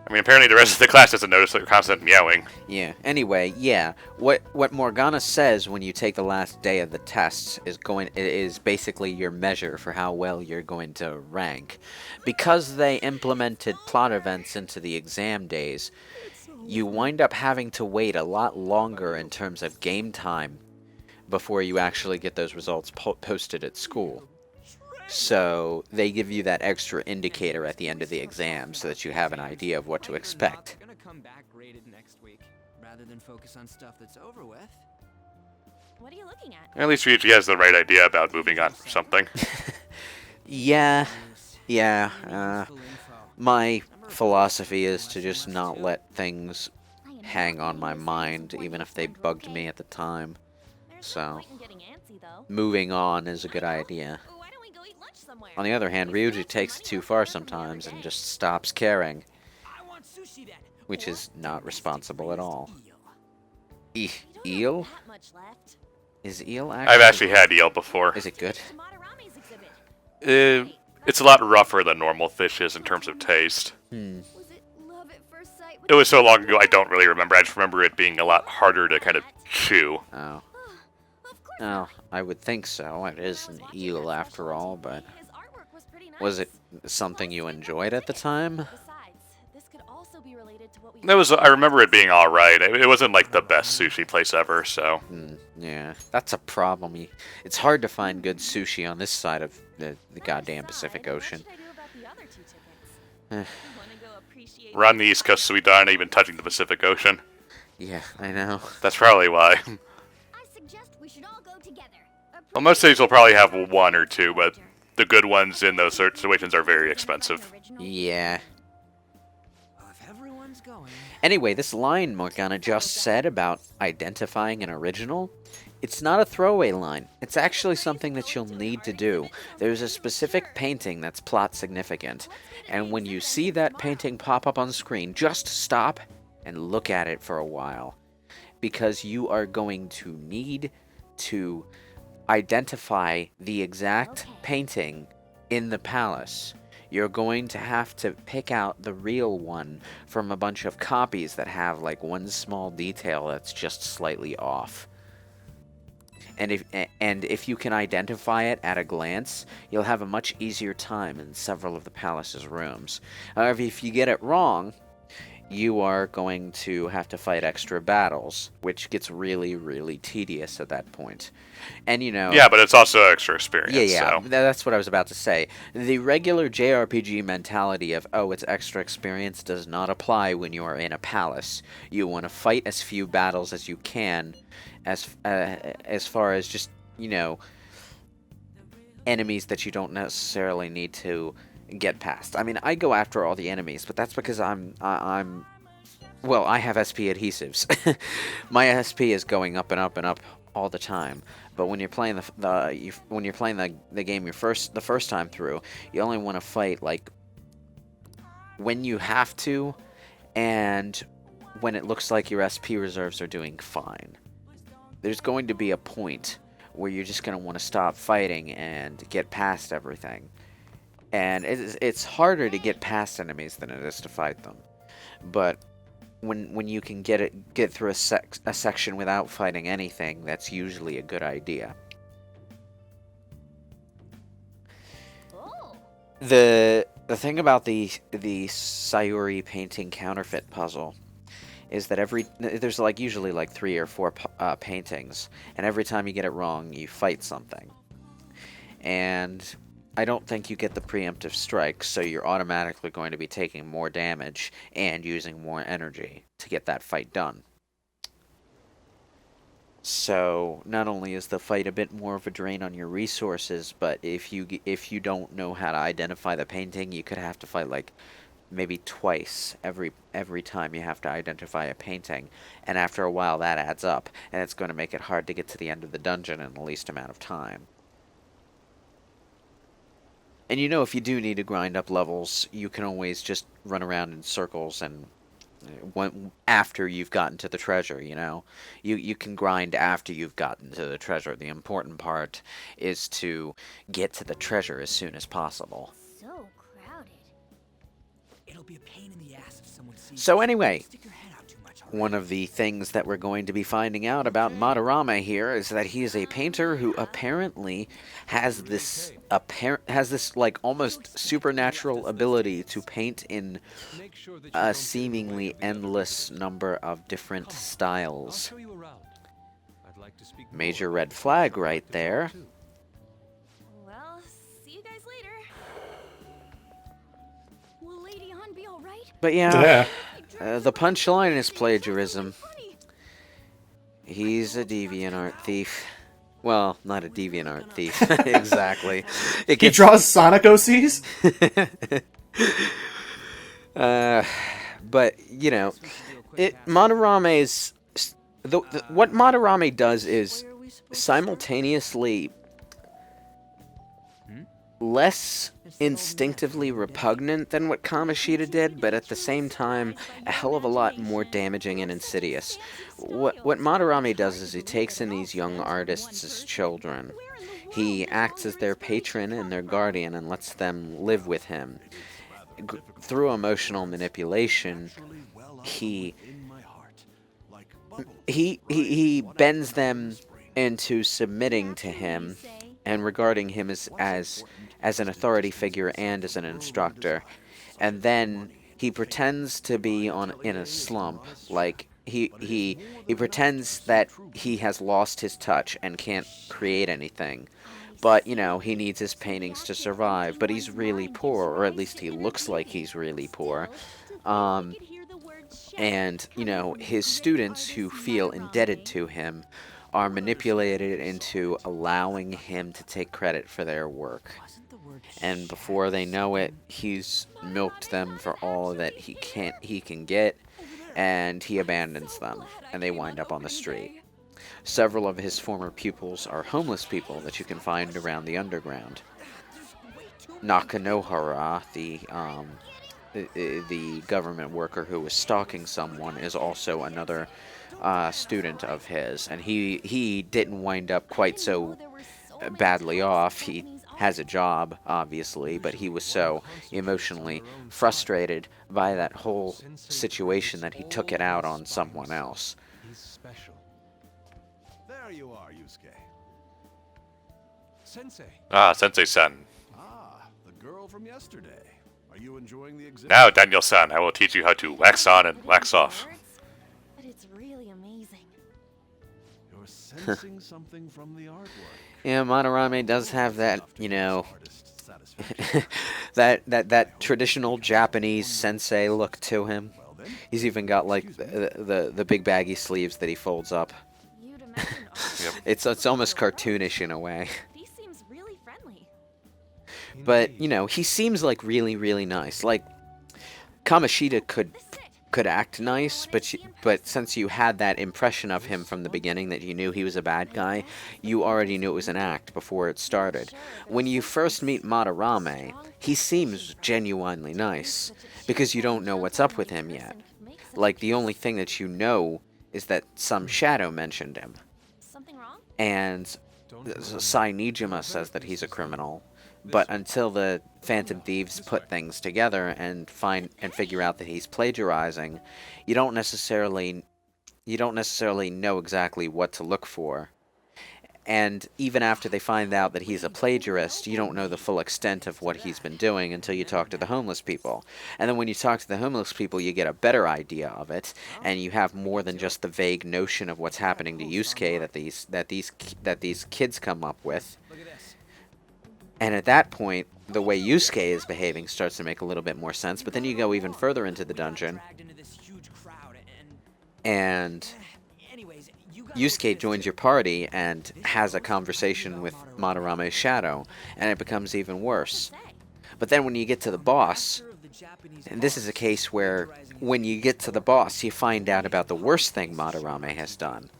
I mean, apparently the rest of the class doesn't notice that you're constant meowing. Yeah. Anyway, yeah. What Morgana says when you take the last day of the tests is basically your measure for how well you're going to rank. Because they implemented plot events into the exam days, you wind up having to wait a lot longer in terms of game time before you actually get those results posted at school. So they give you that extra indicator at the end of the exam so that you have an idea of what to expect. Gonna come back graded next week, rather than focus on stuff that's over with. What are you looking at? At least Ryuji has the right idea about moving on from something. Yeah. Useful info. My philosophy is to just not let things hang on my mind, even if they bugged me at the time. There's So, no point in getting antsy, though. moving on is a good idea. Why don't we go eat lunch somewhere? On the other hand, Ryuji takes it too far sometimes and just stops caring, I want sushi then. which is not responsible at all. Eel. Eel? That much left. Is eel actually... I've actually had eel before. Is it good? To Matarame's exhibit. It's a lot rougher than normal fishes in terms of taste. Was it love at first sight? It was so long ago, I don't really remember. I just remember it being a lot harder to kind of chew. Oh. Of course Oh, not. I would think so. It is an eel after all, but... His artwork was pretty nice. Was it something you enjoyed at the time? Besides, this could also be related to what we I remember it being alright. It wasn't like the best sushi place ever, so... Yeah, that's a problem. It's hard to find good sushi on this side of the goddamn Pacific Ocean. What should I do about the other 2 tickets? Wanna go appreciate We're on the East Coast, so we aren't even touching the Pacific Ocean. Yeah, I know. That's probably why. I suggest we should all go together. Well, most cities will probably have 1 or 2, but the good ones in those situations are very expensive. Yeah. Well, if everyone's going, Anyway, this line Morgana just said about identifying an original, it's not a throwaway line. It's actually something that you'll need to do. There's a specific painting that's plot significant, and when you see that painting pop up on screen, just stop and look at it for a while, because you are going to need to identify the exact painting in the palace. You're going to have to pick out the real one from a bunch of copies that have like one small detail that's just slightly off. And if you can identify it at a glance, you'll have a much easier time in several of the palace's rooms. However, if you get it wrong, you are going to have to fight extra battles, which gets really, really tedious at that point. And, you know... Yeah, but it's also extra experience, Yeah, so... that's what I was about to say. The regular JRPG mentality of, oh, it's extra experience does not apply when you are in a palace. You want to fight as few battles as you can, as far as just, you know, enemies that you don't necessarily need to get past. I mean, I go after all the enemies, but that's because well, I have SP adhesives. My SP is going up and up and up all the time. But when you're playing the game the first time through, you only want to fight like when you have to, and when it looks like your SP reserves are doing fine. There's going to be a point where you're just going to want to stop fighting and get past everything. And it's harder to get past enemies than it is to fight them. But when you can get through a section without fighting anything, that's usually a good idea. Oh, The thing about the Sayuri painting counterfeit puzzle is that there's like usually like 3 or 4 paintings, and every time you get it wrong, you fight something. And I don't think you get the preemptive strike, so you're automatically going to be taking more damage and using more energy to get that fight done. So not only is the fight a bit more of a drain on your resources, but if you don't know how to identify the painting, you could have to fight like maybe twice every time you have to identify a painting, and after a while that adds up, and it's going to make it hard to get to the end of the dungeon in the least amount of time. And you know, if you do need to grind up levels, you can always just run around in circles and after you've gotten to the treasure, you know? You can grind after you've gotten to the treasure. The important part is to get to the treasure as soon as possible. So crowded. It'll be a pain in the ass if someone sees So you. anyway, Stick your head out too much. one of the things that we're going to be finding out about Madarame here is that he is a painter who apparently has this like almost supernatural ability to paint in Make sure that you a don't get seemingly away with the endless others. number of different I'll styles. show you around. I'd like to speak Major more red with flag I'd like right to talk there. to. Well, see you guys later. Will Lady Han be all right? But yeah, Yeah. the punchline is plagiarism. Funny. He's a deviant thief. Well, not a deviant thief. Exactly. It He gets draws Sonic OCs? but you know, Madarame's what Madarame does is simultaneously less instinctively repugnant than what Kamoshida did, but at the same time a hell of a lot more damaging and insidious. What Madarame does is he takes in these young artists as children. He acts as their patron and their guardian and lets them live with him. Through emotional manipulation, he bends them into submitting to him and regarding him as an authority figure and as an instructor. And then he pretends to be in a slump, like he pretends that he has lost his touch and can't create anything. But, you know, he needs his paintings to survive, but he's really poor, or at least he looks like he's really poor. And, you know, his students who feel indebted to him are manipulated into allowing him to take credit for their work. And before they know it, he's milked them for all that he can get, and he abandons them, and they wind up on the street. Several of his former pupils are homeless people that you can find around the underground. Nakanohara, the government worker who was stalking someone, is also another student of his, and he didn't wind up quite so badly off. He has a job, obviously, but he was so emotionally frustrated by that whole situation that he took it out on someone else. He's special. There you are, Yusuke. Sensei. Ah, Sensei-san. Ah, the girl from yesterday. Are you enjoying the exhibit? Now, Daniel-san, I will teach you how to wax on and wax off. But it's really amazing. You're sensing something from the artwork. Yeah, Madarame does have that, you know, Artist satisfaction. that traditional Japanese sensei look to him. Well then, He's even got like the big baggy sleeves that he folds up. You'd imagine Yep. It's almost cartoonish in a way. He seems really friendly. But, you know, he seems like really, really nice. Like, Kamoshida could act nice, but since you had that impression of him from the beginning that you knew he was a bad guy, you already knew it was an act before it started. When you first meet Madarame, he seems genuinely nice, because you don't know what's up with him yet. Like, the only thing that you know is that some shadow mentioned him. Something wrong? And Sai Nijima says that he's a criminal. But until the Phantom Thieves put things together and figure out that he's plagiarizing, you don't necessarily know exactly what to look for. And even after they find out that he's a plagiarist, you don't know the full extent of what he's been doing until you talk to the homeless people. And then when you talk to the homeless people, you get a better idea of it, and you have more than just the vague notion of what's happening to Yusuke that these kids come up with. And at that point, the way Yusuke is behaving starts to make a little bit more sense. But then you go even further into the dungeon, Dragged into this huge crowd and and anyways, you Yusuke joins your party and has a conversation with Madarame's shadow, and it becomes even worse. But then when you get to the boss, and this is a case where when you get to the boss, you find out about the worst thing Madarame has done.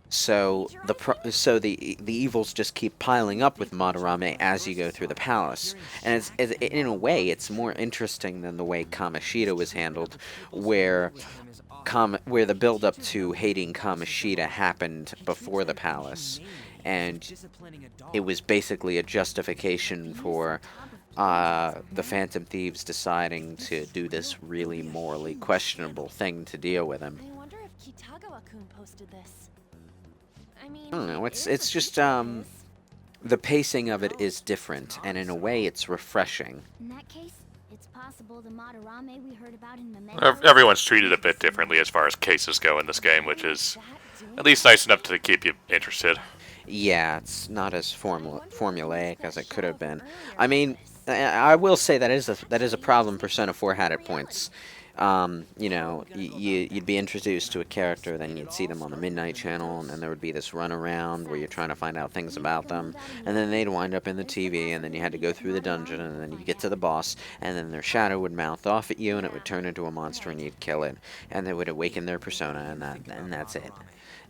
So the evils just keep piling up with Madarame as you go through the palace, and in a way it's more interesting than the way Kamishita was handled, where the build-up to hating Kamishita happened before the palace, and it was basically a justification for the Phantom Thieves deciding to do this really morally questionable thing to deal with him. I wonder if Kitagawa-kun posted this. I don't know, it's just, the pacing of it is different, and in a way it's refreshing. In that case, it's possible the Madarame we heard about in Memento... Everyone's treated a bit differently as far as cases go in this game, which is at least nice enough to keep you interested. Yeah, it's not as formulaic as it could have been. I mean, I will say that is a problem Persona 4 had at points. You know, you'd be introduced to a character, then you'd see them on the Midnight Channel, and then there would be this run around where you're trying to find out things about them, and then they'd wind up in the TV, and then you had to go through the dungeon, and then you get to the boss, and then their shadow would mouth off at you, and it would turn into a monster, and you'd kill it, and they would awaken their persona, and that's it.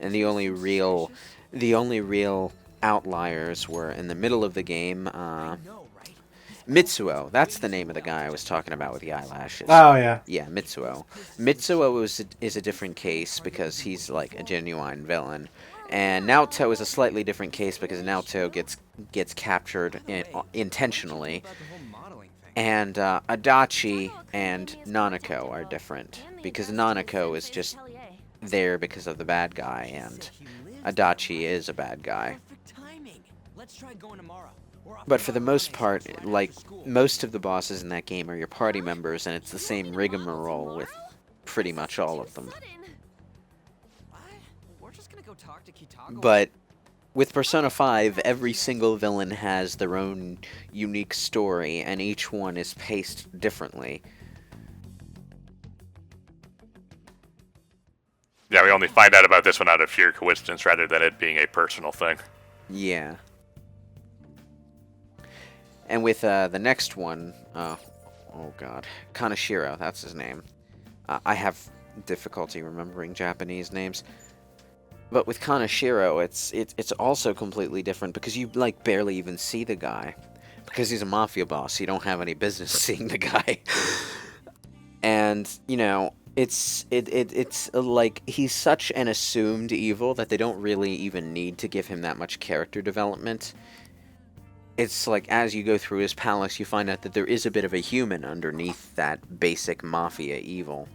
And the only real outliers were in the middle of the game. Mitsuo, that's the name of the guy I was talking about with the eyelashes. Oh, yeah. Yeah, Mitsuo. Mitsuo is a different case because he's like a genuine villain. And Naoto is a slightly different case because Naoto gets captured intentionally. And Adachi and Nanako are different because Nanako is just there because of the bad guy, and Adachi is a bad guy. But for the most part, like, most of the bosses in that game are your party members, and it's the same rigmarole with pretty much all of them. But with Persona 5, every single villain has their own unique story, and each one is paced differently. Yeah, we only find out about this one out of sheer coincidence rather than it being a personal thing. Yeah. And with the next one, oh god, Kaneshiro, that's his name. I have difficulty remembering Japanese names. But with Kaneshiro, it's also completely different because you like barely even see the guy. Because he's a mafia boss, you don't have any business seeing the guy. And, you know, it's like he's such an assumed evil that they don't really even need to give him that much character development. It's like, as you go through his palace, you find out that there is a bit of a human underneath that basic mafia evil.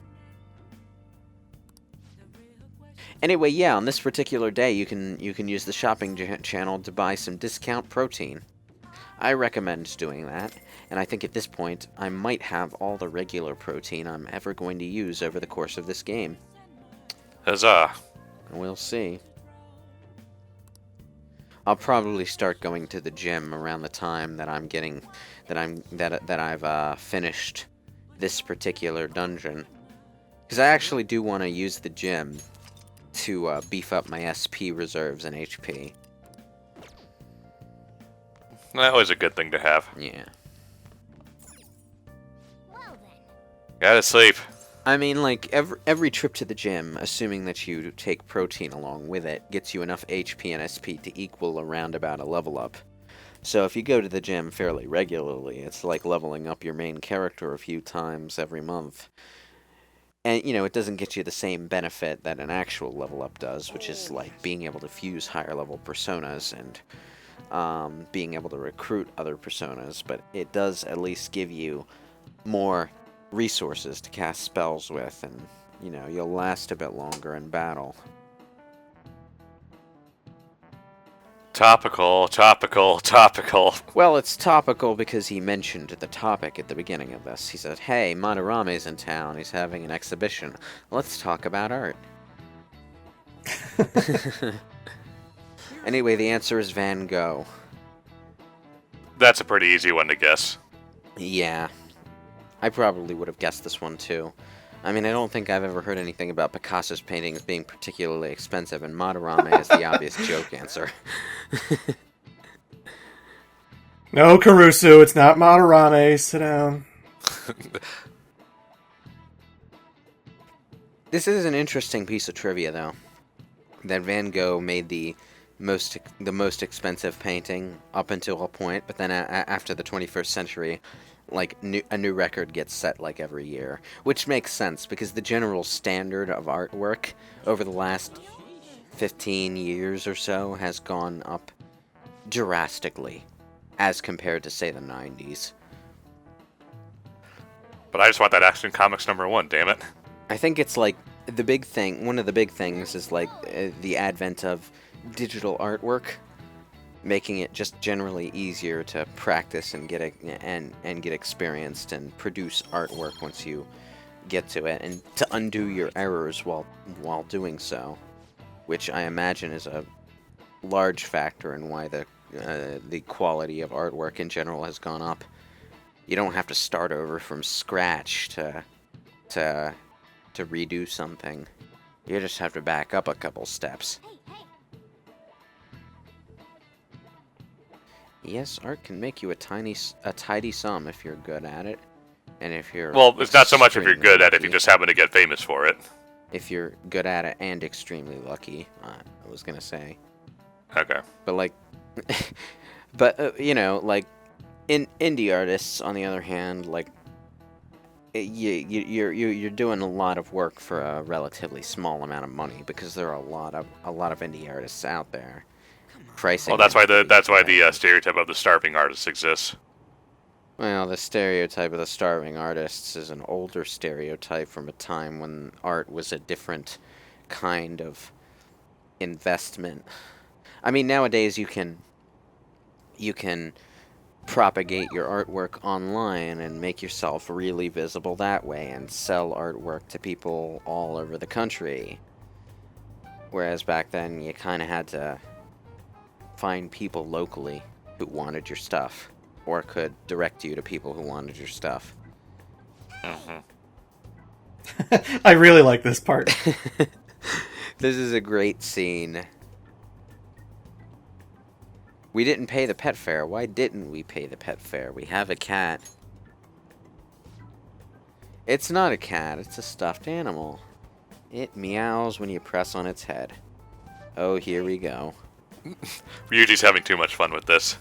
Anyway, yeah, on this particular day, you can use the shopping channel to buy some discount protein. I recommend doing that, and I think at this point, I might have all the regular protein I'm ever going to use over the course of this game. Huzzah. We'll see. I'll probably start going to the gym around the time that I've finished this particular dungeon, because I actually do want to use the gym to beef up my SP reserves and HP. That was a good thing to have. Yeah. Well then. Gotta sleep. I mean, like, every trip to the gym, assuming that you take protein along with it, gets you enough HP and SP to equal around about a level up. So if you go to the gym fairly regularly, it's like leveling up your main character a few times every month. And, you know, it doesn't get you the same benefit that an actual level up does, which is like being able to fuse higher level personas and being able to recruit other personas, but it does at least give you more resources to cast spells with, and, you know, you'll last a bit longer in battle. Topical, topical, topical. Well, it's topical because he mentioned the topic at the beginning of this. He said, hey, Madarame's in town, he's having an exhibition. Let's talk about art. Anyway, the answer is Van Gogh. That's a pretty easy one to guess. Yeah. I probably would have guessed this one too. I mean, I don't think I've ever heard anything about Picasso's paintings being particularly expensive, and Madarame is the obvious joke answer. No, Caruso, it's not Madarame. Sit down. This is an interesting piece of trivia, though. That Van Gogh made the most expensive painting up until a point, but then after the 21st century, like a new record gets set like every year, which makes sense because the general standard of artwork over the last 15 years or so has gone up drastically as compared to, say, the 90s. But I just want that Action Comics #1, damn it. I think it's like the big thing, one of the big things is like the advent of digital artwork, making it just generally easier to practice and get experienced and produce artwork once you get to it, and to undo your errors while doing so, which I imagine is a large factor in why the quality of artwork in general has gone up. You don't have to start over from scratch to redo something. You just have to back up a couple steps. Yes, art can make you a tidy sum if you're good at it, and if you're... Well, it's not so much if you're extremely good at it, if you lucky. just happen to get famous for it. If you're good at it and extremely lucky, I was gonna say. Okay. But like, but you know, like, indie artists, on the other hand, like, you're doing a lot of work for a relatively small amount of money because there are a lot of indie artists out there. Pricing. Well, that's why the stereotype of the starving artist exists. Well, the stereotype of the starving artists is an older stereotype from a time when art was a different kind of investment. I mean, nowadays you can propagate your artwork online and make yourself really visible that way and sell artwork to people all over the country. Whereas back then you kind of had to find people locally who wanted your stuff, or could direct you to people who wanted your stuff. I really like this part. This is a great scene. We didn't pay the pet fare. Why didn't we pay the pet fare? We have a cat. It's not a cat, it's a stuffed animal. It meows when you press on its head. Oh, here we go. Ryuji's having too much fun with this.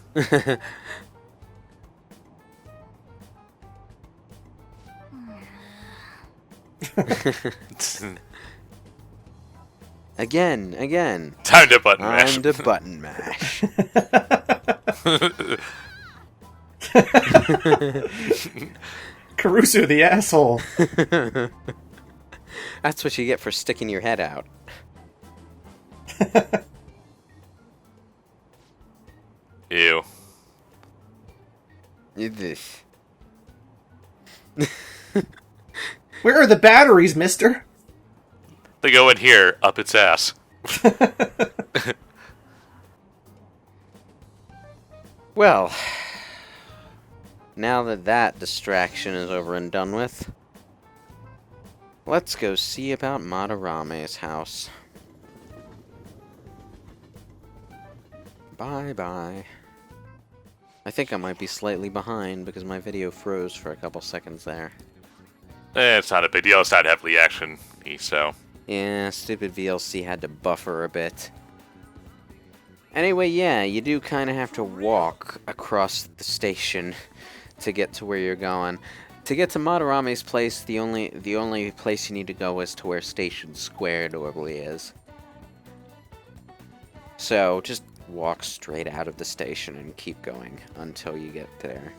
Again. Time to button mash. Time to button mash. Caruso the asshole. That's what you get for sticking your head out. Ew. This. Where are the batteries, mister? They go in here, up its ass. Well, now that distraction is over and done with, let's go see about Madarame's house. Bye-bye. I think I might be slightly behind because my video froze for a couple seconds there. It's not a big deal. It's not heavily action-y, so... Yeah, stupid VLC had to buffer a bit. Anyway, yeah, you do kind of have to walk across the station to get to where you're going. To get to Madarame's place, the only place you need to go is to where Station Square normally is. So, just walk straight out of the station and keep going until you get there.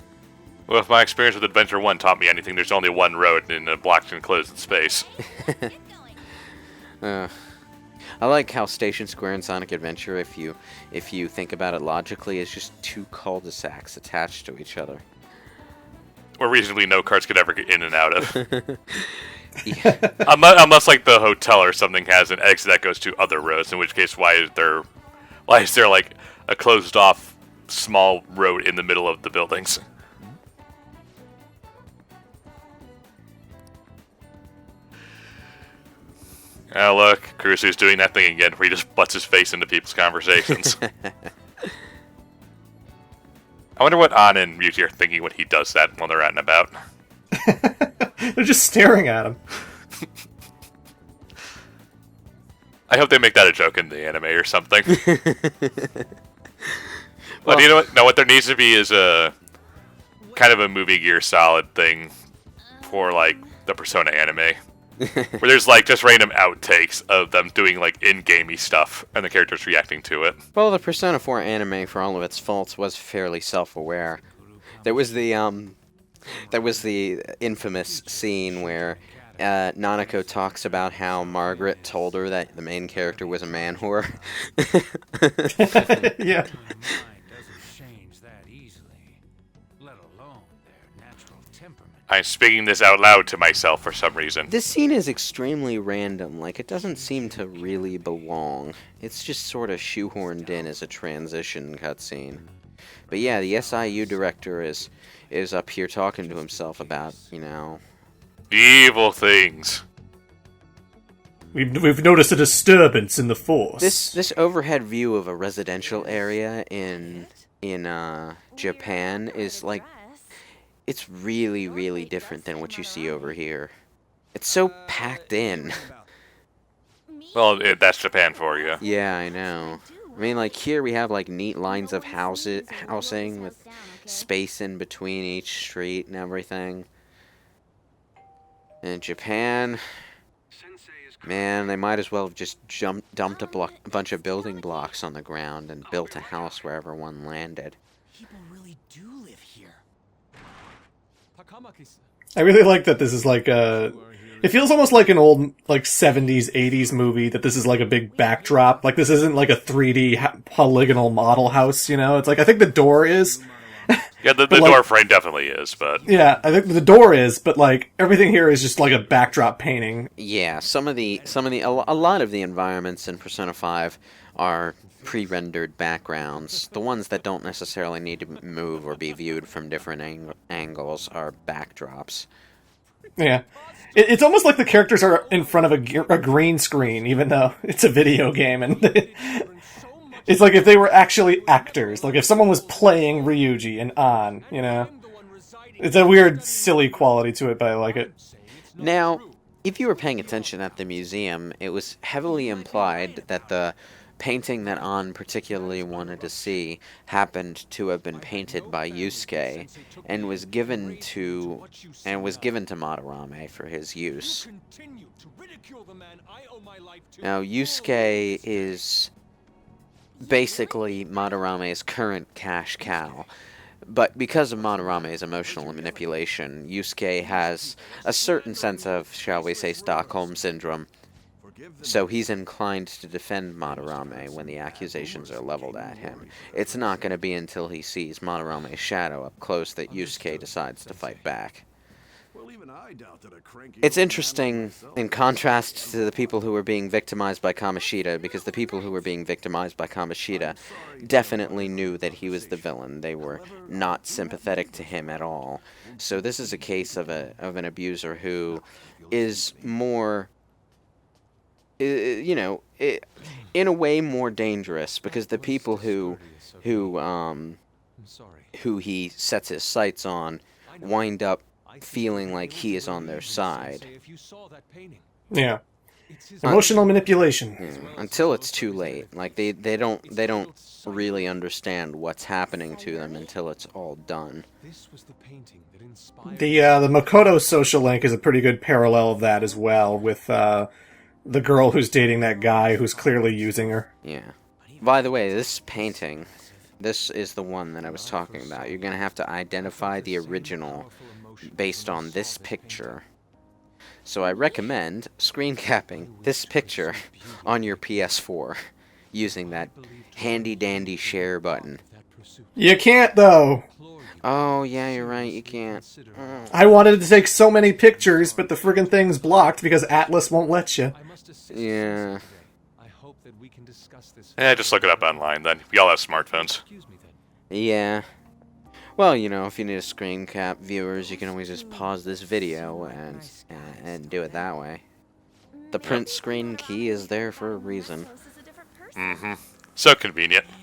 Well, if my experience with Adventure 1 taught me anything, there's only one road in a blocked and closed space. I like how Station Square in Sonic Adventure, if you think about it logically, is just two cul-de-sacs attached to each other. Where reasonably no cars could ever get in and out of. Yeah. Unless like the hotel or something has an exit that goes to other roads, in which case why is there like a closed off small road in the middle of the buildings? Oh, look, Kurusu's doing that thing again where he just butts his face into people's conversations. I wonder what An and Ryuji are thinking when he does that while they're out and about. They're just staring at him. I hope they make that a joke in the anime or something. But you know what? No, what there needs to be is a kind of a Movie Gear Solid thing for like the Persona anime, where there's like just random outtakes of them doing like in-gamey stuff and the characters reacting to it. Well, the Persona 4 anime, for all of its faults, was fairly self-aware. There was the infamous scene where Nanako talks about how Margaret told her that the main character was a man whore. Yeah. I'm speaking this out loud to myself for some reason. This scene is extremely random. Like, it doesn't seem to really belong. It's just sort of shoehorned in as a transition cutscene. But yeah, the SIU director is up here talking to himself about, you know... Evil things. We've noticed a disturbance in the force. This overhead view of a residential area in Japan is like... It's really, really different than what you see over here. It's so packed in. Well, that's Japan for you. Yeah, I know. I mean, like, here we have, like, neat lines of housing with space in between each street and everything. In Japan, man, they might as well have just dumped a bunch of building blocks on the ground and built a house wherever one landed. People really do live here. I really like that this is like a... It feels almost like an old, like, 70s, 80s movie, that this is like a big backdrop. Like, this isn't like a 3D polygonal model house, you know? It's like, I think the door is... Yeah, the door frame definitely is, but... Yeah, I think the door is, but, like, everything here is just like a backdrop painting. Yeah, a lot of the environments in Persona 5 are pre-rendered backgrounds. The ones that don't necessarily need to move or be viewed from different angles are backdrops. Yeah. It's almost like the characters are in front of a green screen, even though it's a video game, and it's like if they were actually actors. Like if someone was playing Ryuji and An, you know? It's a weird, silly quality to it, but I like it. Now, if you were paying attention at the museum, it was heavily implied that the painting that An particularly wanted to see happened to have been painted by Yusuke and was given to Madarame for his use. Now, Yusuke is basically Madarame's current cash cow, but because of Madarame's emotional manipulation, Yusuke has a certain sense of, shall we say, Stockholm Syndrome. So he's inclined to defend Madarame when the accusations are leveled at him. It's not going to be until he sees Madarame's shadow up close that Yusuke decides to fight back. It's interesting in contrast to the people who were being victimized by Kamoshida, because the people who were being victimized by Kamoshida definitely knew that he was the villain. They were not sympathetic to him at all. So this is a case of an abuser who is more... you know, in a way more dangerous, because the people who he sets his sights on wind up feeling like he is on their side. Yeah. Emotional manipulation. Until it's too late. Like they don't really understand what's happening to them until it's all done. The Makoto social link is a pretty good parallel of that as well, with the girl who's dating that guy who's clearly using her. Yeah. By the way, this painting, this is the one that I was talking about. You're going to have to identify the original based on this picture. So I recommend screen capping this picture on your PS4 using that handy-dandy share button. You can't, though. Oh, yeah, you're right, you can't. I wanted to take so many pictures, but the friggin' thing's blocked because Atlas won't let you. Yeah. Yeah, just look it up online then. We all have smartphones. Yeah. Well, you know, if you need a screen cap, viewers, you can always just pause this video and do it that way. The print screen key is there for a reason. So convenient. Man,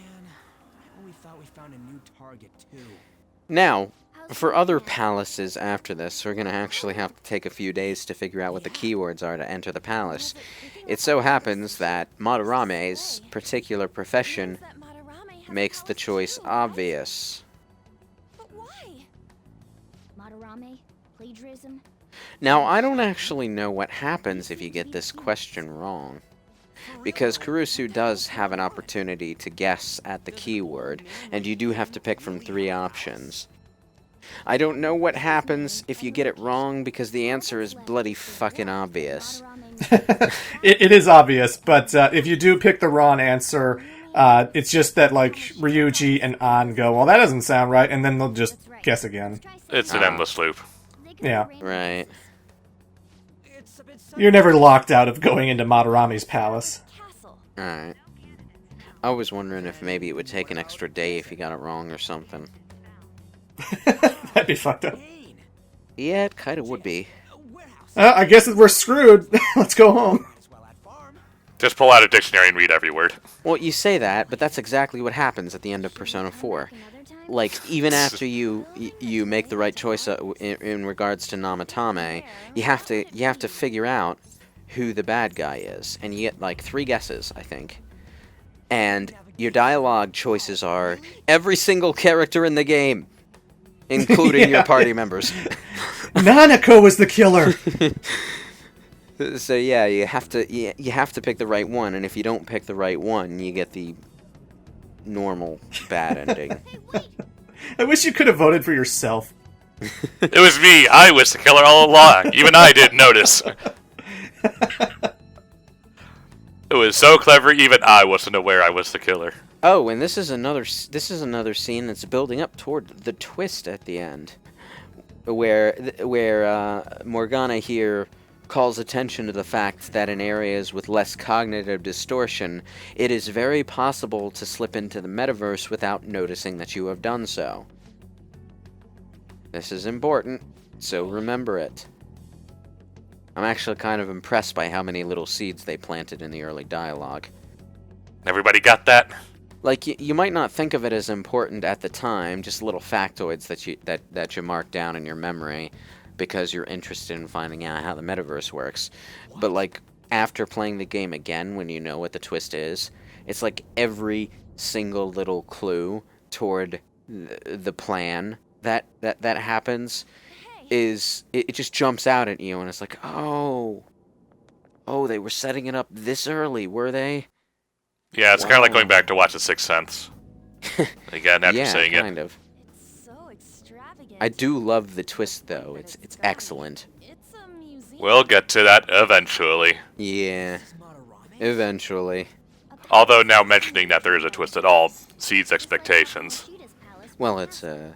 I only thought we found a new target too. Now, for other palaces after this, we're going to actually have to take a few days to figure out what the keywords are to enter the palace. It so happens that Madarame's particular profession makes the choice obvious. But why? Madarame? Plagiarism? Now, I don't actually know what happens if you get this question wrong, because Kurusu does have an opportunity to guess at the keyword, and you do have to pick from 3 options. I don't know what happens if you get it wrong, because the answer is bloody fucking obvious. It is obvious, but if you do pick the wrong answer, it's just that, like, Ryuji and An go, well, that doesn't sound right, and then they'll just guess again. It's an endless loop. Yeah. Right. It's a bit You're never locked out of going into Madarame's palace. Alright. I was wondering if maybe it would take an extra day if you got it wrong or something. That'd be fucked up. pain. Yeah, it kinda would be. Warehouse. I guess we're screwed. Let's go home. As well at farm. Just pull out a dictionary and read every word. Well, you say that, but that's exactly what happens at the end of Persona 4. Like, even after you make the right choice in regards to Namatame, you have to figure out who the bad guy is, and you get like 3 guesses, I think. And your dialogue choices are every single character in the game, including your party members. Nanako was the killer. So yeah, you have to pick the right one, and if you don't pick the right one, you get the normal bad ending. I wish you could have voted for yourself. It was me. I was the killer all along. Even I didn't notice. It was so clever, even I wasn't aware I was the killer. Oh, and this is another scene that's building up toward the twist at the end, where Morgana here calls attention to the fact that in areas with less cognitive distortion, it is very possible to slip into the metaverse without noticing that you have done so. This is important, so remember it. I'm actually kind of impressed by how many little seeds they planted in the early dialogue. Everybody got that? Like, you might not think of it as important at the time, just little factoids that you mark down in your memory because you're interested in finding out how the metaverse works. But, like, after playing the game again, when you know what the twist is, it's like every single little clue toward the plan that happens is... It just jumps out at you, and it's like, oh, they were setting it up this early, were they? Yeah, it's kind of like going back to watch The Sixth Sense. Again, after Yeah, saying kind it. of. It's so extravagant. I do love the twist, though. It's excellent. It's a museum. We'll get to that eventually. Yeah, This is Madarame? eventually. Although now mentioning that there is a twist at all seeds expectations. Well, it's a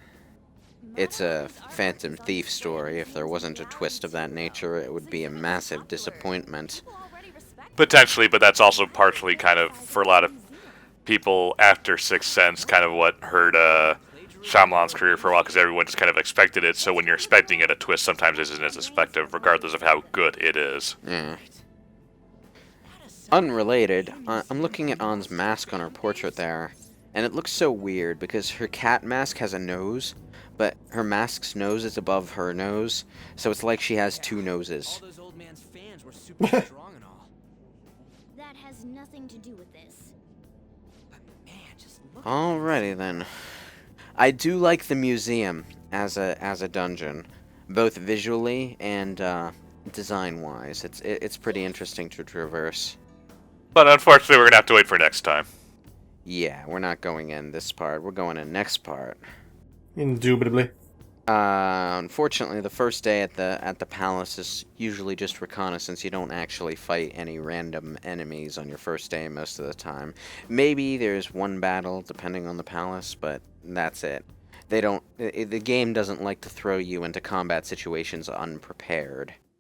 Phantom Thief story. If there wasn't a twist of that nature, it would be a massive disappointment. Potentially, but that's also partially kind of, for a lot of people after Sixth Sense, kind of what hurt Shyamalan's career for a while, because everyone just kind of expected it, so when you're expecting it, a twist sometimes isn't as expected, regardless of how good it is. Yeah. Unrelated, I'm looking at An's mask on her portrait there, and it looks so weird because her cat mask has a nose, but her mask's nose is above her nose, so it's like she has 2 noses. All those old man's fans were super strong and all. That has nothing to do with this. But man, just look. Alrighty then. I do like the museum as a dungeon, both visually and design-wise. It's pretty interesting to traverse. But unfortunately, we're going to have to wait for next time. Yeah, we're not going in this part. We're going in next part. Indubitably. Unfortunately, the first day at the palace is usually just reconnaissance. You don't actually fight any random enemies on your first day most of the time. Maybe there's one battle depending on the palace, but that's it. The game doesn't like to throw you into combat situations unprepared.